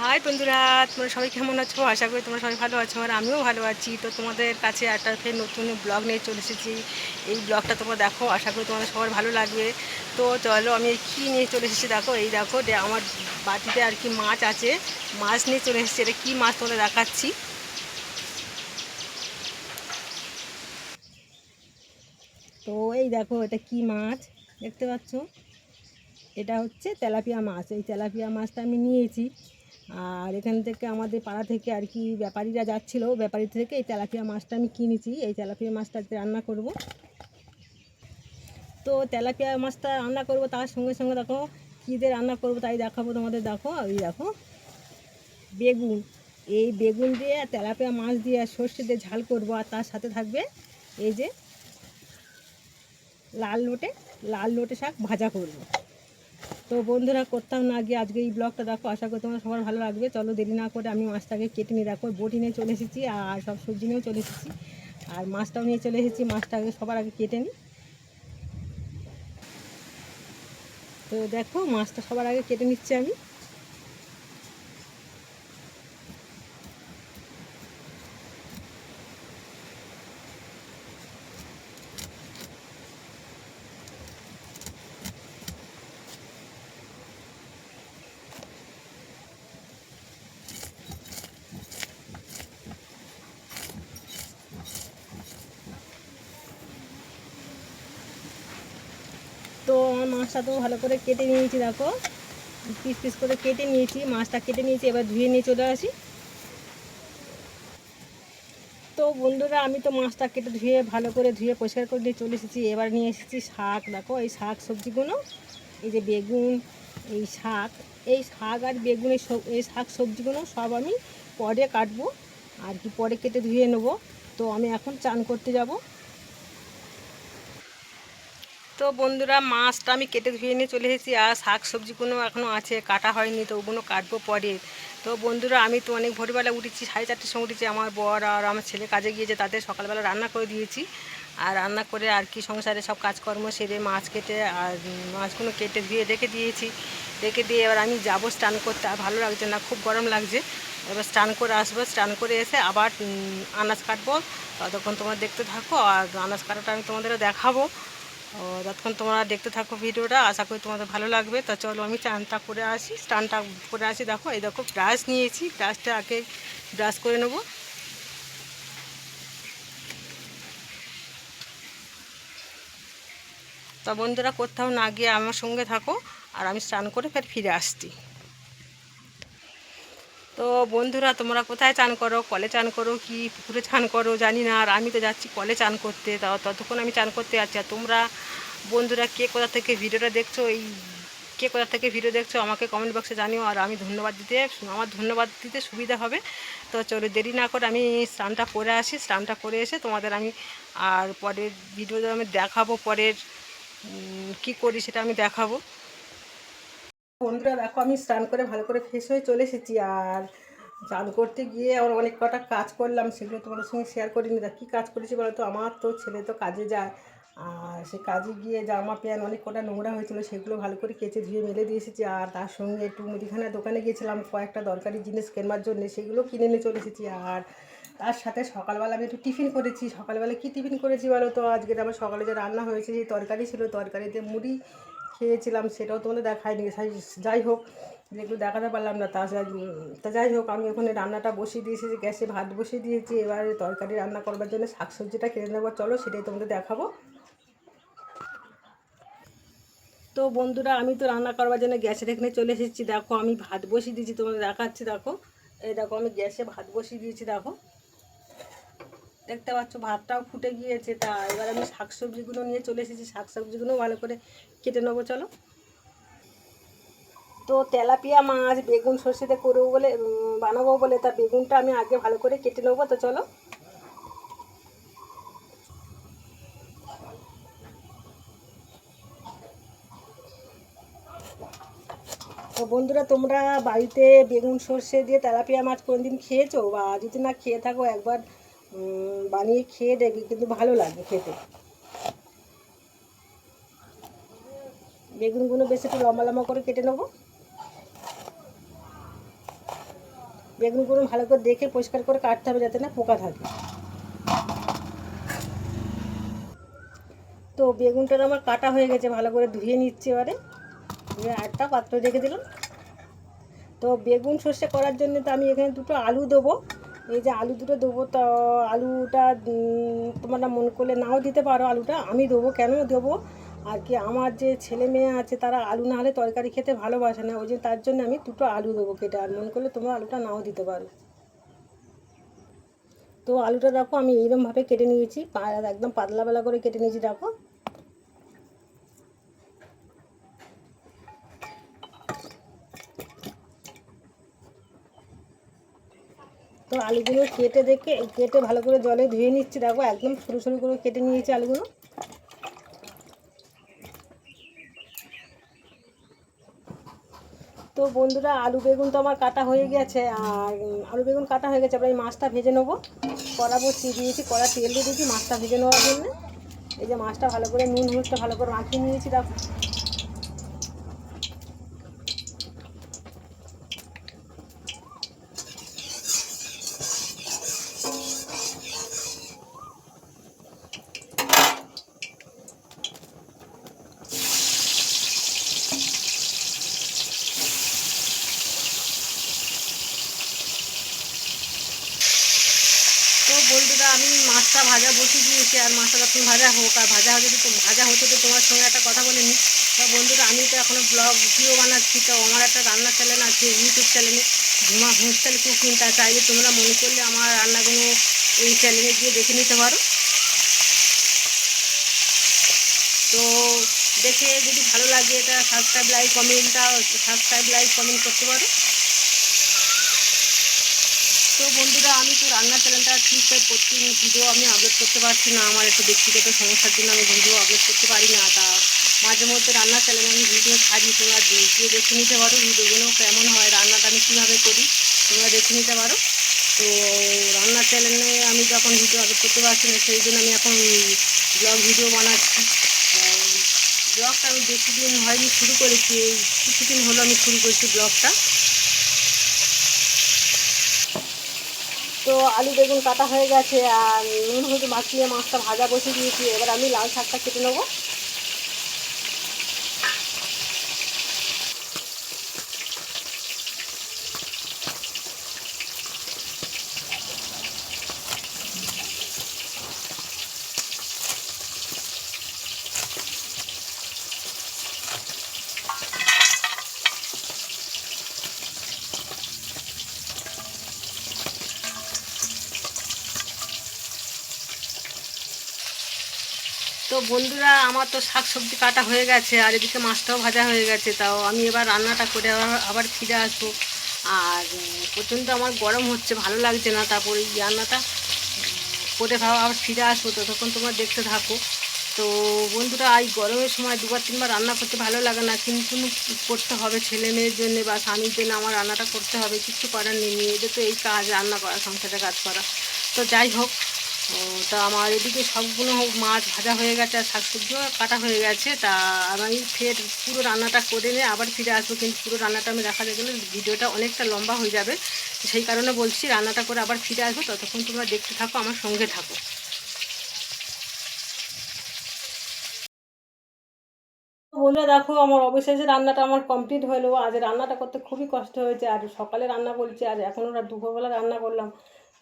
High বন্ধুরা, তোমরা সবাই কেমন আছো? আশা করি তোমরা সবাই ভালো আছো আর আমিও ভালো আছি। তো তোমাদের কাছে একটা ফের নতুন ব্লগ নিয়ে চলে এসেছি। এই ব্লগটা তোমরা দেখো, আশা করি তোমাদের সবার ভালো লাগবে। তো চলো, আমি কী নিয়ে চলে এসেছি দেখো। এই দেখো, আমার বাটিতে আর কি মাছ আছে, মাছ নিয়ে চলে এসেছি। এটা কী মাছ তোমাদের দেখাচ্ছি। তো এই দেখো, এটা কি মাছ দেখতে পাচ্ছ? এটা হচ্ছে তেলাপিয়া মাছ। এই তেলাপিয়া মাছটা আমি নিয়েছি, আর এখান থেকে আমাদের পাড়া থেকে আর কি ব্যাপারীরা যাচ্ছিলো, ব্যাপারী থেকে এই তেলাপিয়া মাছটা আমি কিনেছি। এই তেলাপিয়া মাছটা আজকে রান্না করব। তো তেলাপিয়া মাছটা রান্না করব, তার সঙ্গে সঙ্গে দেখো কী দিয়ে রান্না করব তাই দেখাবো তোমাদের। দেখো, এই দেখো বেগুন। এই বেগুন দিয়ে তেলাপিয়া মাছ দিয়ে সর্ষে দিয়ে ঝাল করব, আর তার সাথে থাকবে এই যে লাল লোটে শাক ভাজা করব। তো বন্ধুরা, কোথাও না গিয়ে আজকে এই ব্লগটা দেখো, আশা করি তোমার সবার ভালো লাগবে। চলো দেরি না করে আমি মাছটাকে কেটে নিয়ে দেখো, বটি নিয়ে চলে এসেছি আর সব সবজি নিয়েও চলে এসেছি, আর মাছটাও নিয়ে চলে এসেছি। মাছটাকে সবার আগে কেটে নিই। তো দেখো, মাছটা সবার আগে কেটে নিচ্ছি আমি। তো আমার মাছটা তো ভালো করে কেটে নিয়েছি দেখো, পিস পিস করে কেটে নিয়েছি। মাছটা কেটে নিয়েছি, এবার ধুয়ে নিয়ে চলে আসি। তো বন্ধুরা, আমি তো মাছটা কেটে ধুয়ে ভালো করে ধুয়ে পরিষ্কার করে নিয়ে চলে এসেছি। এবার নিয়ে এসেছি শাক। দেখো, এই শাক সবজিগুলো, এই যে বেগুন, এই শাক আর বেগুন, এই শাক সবজিগুলো সব আমি পরে কাটবো আর কি, পরে কেটে ধুয়ে নেবো। তো আমি এখন চান করতে যাব। তো বন্ধুরা, মাছটা আমি কেটে ধুয়ে নিয়ে চলে এসেছি, আর শাক সবজিগুলো এখনও আছে, কাটা হয়নি, তো ওগুলো কাটবো পরে। তো বন্ধুরা, আমি তো অনেক ভোরবেলা উঠেছি, 4:30টার সময় উঠেছি। আমার বর আর আমার ছেলে কাজে গিয়েছে, তাদের সকালবেলা রান্না করে দিয়েছি। আর রান্না করে আর কি সংসারে সব কাজকর্ম সেরে মাছ কেটে আর মাছগুলো কেটে ধুয়ে রেখে দিয়েছি। রেখে দিয়ে এবার আমি যাবো স্নান করতে। আর ভালো লাগছে না, খুব গরম লাগছে। এবার স্নান করে আসবো, স্নান করে এসে আবার আনাজ কাটবো। ততক্ষণ তোমরা দেখতে থাকো, আর আনাজ কাটাটা আমি তোমাদেরও দেখাবো। ও, যতক্ষণ তোমরা দেখতে থাকো ভিডিওটা, আশা করি তোমাদের ভালো লাগবে। তো চলো, আমি স্নানটা করে আসি। দেখো, এই দেখো ব্রাশ নিয়েছি, ব্রাশটা আগে ব্রাশ করে নেবো। তো বন্ধুরা, কোথাও না গিয়ে আমার সঙ্গে থাকো, আর আমি স্নান করে ফের ফিরে আসছি। তো বন্ধুরা, তোমরা কোথায় চান করো? কলে চান করো কি পুকুরে চান করো জানি না, আর আমি তো যাচ্ছি কলে চান করতে। ততক্ষণ আমি চান করতে যাচ্ছি। আর তোমরা বন্ধুরা, কে কোথা থেকে ভিডিওটা দেখছো, কে কোথা থেকে ভিডিও দেখছো আমাকে কমেন্ট বক্সে জানিও, আর আমি আমার ধন্যবাদ দিতে সুবিধা হবে। তো চলো দেরি না করে আমি স্নানটা করে আসি। স্নানটা করে এসে তোমাদের আমি আর পরের ভিডিওতে আমি দেখাবো, পরের কি করি সেটা আমি দেখাবো। বন্ধুরা দেখো, আমি স্নান করে ভালো করে ফ্রেশ হয়ে চলে এসেছি, আর স্নান করতে গিয়ে আমার অনেক কটা কাজ করলাম, সেগুলো তোমাদের সঙ্গে শেয়ার করিনি। কী কাজ করেছি বলো তো? আমার তো ছেলে তো কাজে যায়, আর সে কাজে গিয়ে জামা প্যান্ট অনেক কটা নোংরা হয়েছিল, সেগুলো ভালো করে কেচে ধুয়ে মেলে দিয়ে এসেছি। আর তার সঙ্গে একটু মুদিখানার দোকানে গিয়েছিলাম কয়েকটা দরকারি জিনিস কেনার জন্য, সেগুলো কিনে নিয়ে চলে এসেছি। আর তার সাথে সকালবেলা আমি একটু টিফিন করেছি। সকালবেলা কী টিফিন করেছি বলো তো? আজকে আমার সকালে যে রান্না হয়েছে, সেই তরকারি ছিল, তরকারিতে মুড়ি খেয়েছিলাম, সেটাও তোমাদের দেখায়নি। যাই হোক, যেগুলো দেখাতে পারলাম না, তা যাই হোক, আমি ওখানে রান্নাটা বসিয়ে দিয়েছি, গ্যাসে ভাত বসিয়ে দিয়েছি। এবারে তরকারি রান্না করবার জন্য শাকসবজিটা কেটে নেবো। চলো সেটাই তোমাদের দেখাবো। তো বন্ধুরা, আমি তো রান্না করবার জন্য গ্যাসের এখানে চলে এসেছি। দেখো, আমি ভাত বসিয়ে দিয়েছি, তোমাদের দেখাচ্ছি। দেখো, এই দেখো, আমি গ্যাসে ভাত বসিয়ে দিয়েছি। দেখো, দেখতে পাচ্ছ ভাতটাও ফুটে গিয়েছে। তা এবার আমি শাকসবজিগুলো নিয়ে চলে এসেছি, শাকসবজিগুলো ভালো করে কেটে নেবো। চলো। তো তেলাপিয়া মাছ বেগুন সর্ষেতে করবো বলে, বানাবো বলে, তা বেগুনটা আমি আগে ভালো করে কেটে নেবো। তো চলো। তো বন্ধুরা, তোমরা বাড়িতে বেগুন সর্ষে দিয়ে তেলাপিয়া মাছ কোনদিন খেয়েছো? বা যদি না খেয়ে থাকো, একবার বানিয়ে খেয়ে দেখবে, কিন্তু ভালো লাগে খেতে। বেগুনগুলো বেশ একটু লম্বা লম্বা করে কেটে নেবো। বেগুনগুলো ভালো করে দেখে পরিষ্কার করে কাটতে হবে যাতে না পোকা থাকে। তো বেগুনটা আমার কাটা হয়ে গেছে, ভালো করে ধুয়ে নিচ্ছি। এবারে ধুয়ে একটা পাত্র রেখে দিলাম। তো বেগুন সর্ষে করার জন্য তো আমি এখানে দুটো আলু দেবো। এই যে আলু দুটো দেবো, তো আলুটা তোমরা মনে করলে নাও দিতে পারো। আলুটা আমি দেবো, কেন দেবো আর কি, আমার যে ছেলে মেয়ে আছে তারা আলু না হলে তরকারি খেতে ভালোবাসে না, ওই জন্য তার জন্য আমি দুটো আলু দেবো কেটে। আর মনে করলে তোমরা আলুটা নাও দিতে পারো। তো আলুটা দেখো আমি এইরকমভাবে কেটে নিয়েছি, একদম পাতলা বেলা করে কেটে নিয়েছি দেখো। তো আলুগুলো কেটে ভালো করে জলে ধুয়ে নিচ্ছি দেখো, একদম সরু সরু করে কেটে নিয়েছি আলুগুলো। তো বন্ধুরা আলু বেগুন তো আমার কাটা হয়ে গেছে, আর আলু বেগুন কাটা হয়ে গেছে। এবার এই মাছটা ভেজে নেবো। কড়া বসিয়ে দিয়েছি, কড়া তেল দিয়ে দিয়েছি মাছটা ভেজে নেওয়ার জন্য। এই যে মাছটা ভালো করে নুন হলুদটা ভালো করে মাখিয়ে নিয়েছি দেখো। তো বন্ধুরা আমি মাছটা ভাজা বসিয়ে দিয়েছি, আর মাছটা যখন ভাজা হোক, আর ভাজা হতে তো তোমার সঙ্গে একটা কথা বলে নিই। তো বন্ধুরা আমি তো এখনও ব্লগ ভিডিও বানাচ্ছি। তো আমার একটা রান্নার চ্যানেল আছে ইউটিউব চ্যানেলে, ঝুমা হোস্টেল কুকিং। তা চাইলে তোমরা মনে করলে আমার রান্নাগুলো এই চ্যানেলে গিয়ে দেখে নিতে পারো। তো দেখে যদি ভালো লাগে এটা সাবস্ক্রাইব লাইক কমেন্ট করতে পারো। তো বন্ধুরা আমি তো রান্নার চ্যানেলটা ঠিক প্রতিদিন ভিডিও আমি আপলোড করতে পারছি না, আমার একটু ব্যক্তিগত সমস্যার জন্য আমি ভিডিও আপলোড করতে পারি না। তা মাঝে মধ্যে রান্নার চ্যানেলে আমি ভিডিও ছাড়ি, তোমরা গিয়ে দেখে নিতে পারো ভিডিওগুলো কেমন হয়, রান্নাটা আমি কীভাবে করি তোমরা দেখে নিতে পারো। তো রান্নার চ্যানেলে আমি যখন ভিডিও আপলোড করতে পারছি না, সেই জন্য আমি এখন ব্লগ ভিডিও বানাচ্ছি। ব্লগটা আমি বেশি দিন হয়নি শুরু করেছি, এই কিছুদিন হলো আমি শুরু করেছি ব্লগটা। তো আলু বেগুন কাটা হয়ে গেছে, আর নুন হলুদ মাখিয়ে মাছটা ভাজা বসিয়ে দিয়েছি। এবার আমি লাল শাকটা কেটে নেবো। তো বন্ধুরা আমার তো শাক সবজি কাটা হয়ে গেছে, আর এদিকে মাছটাও ভাজা হয়ে গেছে। তাও আমি এবার রান্নাটা করে আবার ফিরে আসবো। আর প্রচণ্ড আমার গরম হচ্ছে, ভালো লাগছে না। তারপরে এই রান্নাটা করে আবার ফিরে আসবো, ততক্ষণ তোমরা দেখতে থাকো। তো বন্ধুরা এই গরমের সময় দুবার তিনবার রান্না করতে ভালো লাগে না, কিন্তু করতে হবে ছেলে মেয়ের জন্য বা স্বামীর জন্য আমার রান্নাটা করতে হবে, কিছু করার নেই। মেয়েদের তো এই কাজ রান্না করা, সংসারে কাজ করা। তো যাই হোক, তা আমার এদিকে সবগুলো মাছ ভাজা হয়ে গেছে আর শাকসবজিও কাটা হয়ে গেছে। তা আমি ফের পুরো রান্নাটা করে নিয়ে আবার ফিরে আসবো, কিন্তু পুরো রান্নাটা আমি দেখাতে গেলে ভিডিওটা অনেকটা লম্বা হয়ে যাবে। সেই কারণে বলছি রান্নাটা করে আবার ফিরে আসবো, ততক্ষণ তোমরা দেখতে থাকো, আমার সঙ্গে থাকো। বন্ধুরা দেখো আমার অবশেষে রান্নাটা আমার কমপ্লিট হলো। আজ রান্নাটা করতে খুবই কষ্ট হয়েছে, আর সকালে রান্না করছি আর এখন ওরা দুপুরবেলা রান্না করলাম।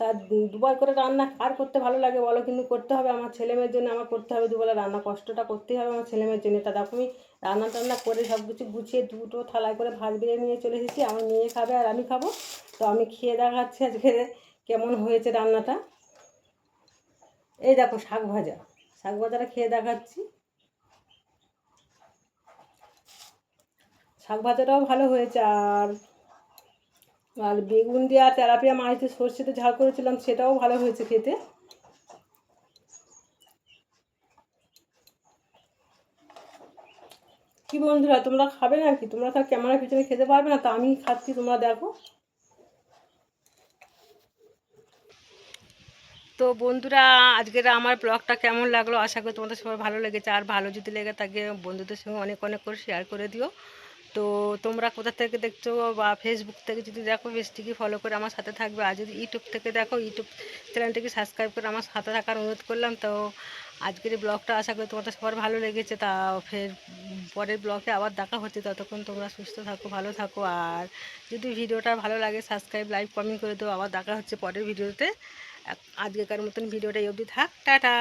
তা দুবার করে রান্না কার করতে ভালো লাগে বলো, কিন্তু করতে হবে আমার ছেলেমেয়ের জন্য, আমার করতে হবে দুবেলা রান্না, কষ্টটা করতেই হবে আমার ছেলেমেয়ের জন্য। তা দেখো আমি রান্না টান্না করে সব কিছু গুছিয়ে দুটো থালায় করে ভাত বেড়ে নিয়ে চলে এসেছি, আমার মেয়ে খাবে আর আমি খাবো। তো আমি খেয়ে দেখাচ্ছি আজকে কেমন হয়েছে রান্নাটা। এই দেখো শাক ভাজাটা খেয়ে দেখাচ্ছি। শাক ভাজাটাও ভালো হয়েছে, আর আর বেগুন দিয়ে আর তেলাপিয়া মাছ দিয়ে সর্ষেতে ঝাল করেছিলাম, সেটাও ভালো হয়েছে খেতে। কি বন্ধুরা তোমরা খাবে না কি? তোমরা তো ক্যামেরার পিছনে খেতে পারবে না, তো আমি খাচ্ছি, তোমরা দেখো। তো বন্ধুরা আজকের আমার ব্লগটা কেমন লাগলো, আশা করি তোমাদের সবাই ভালো লেগেছে। আর ভালো যদি লেগে থাকে বন্ধুদের সঙ্গে অনেক অনেক করে শেয়ার করে দিও। তো তোমরা কোথা থেকে দেখছো বা ফেসবুক থেকে যদি দেখো পেজটিকে ফলো করে আমার সাথে থাকবে, আর যদি ইউটিউব থেকে দেখো ইউটিউব চ্যানেলটিকে সাবস্ক্রাইব করে আমার সাথে থাকার অনুরোধ করলাম। তো আজকের এই ব্লগটা আশা করি তোমাদের সবার ভালো লেগেছে। তা ফের পরের ব্লগে আবার দেখা হচ্ছে, ততক্ষণ তোমরা সুস্থ থাকো, ভালো থাকো। আর যদি ভিডিওটা ভালো লাগে সাবস্ক্রাইব লাইক কমেন্ট করে দেবো। আবার দেখা হচ্ছে পরের ভিডিওতে। আজকেকার মতন ভিডিওটা এই অবধি থাক, টাটা।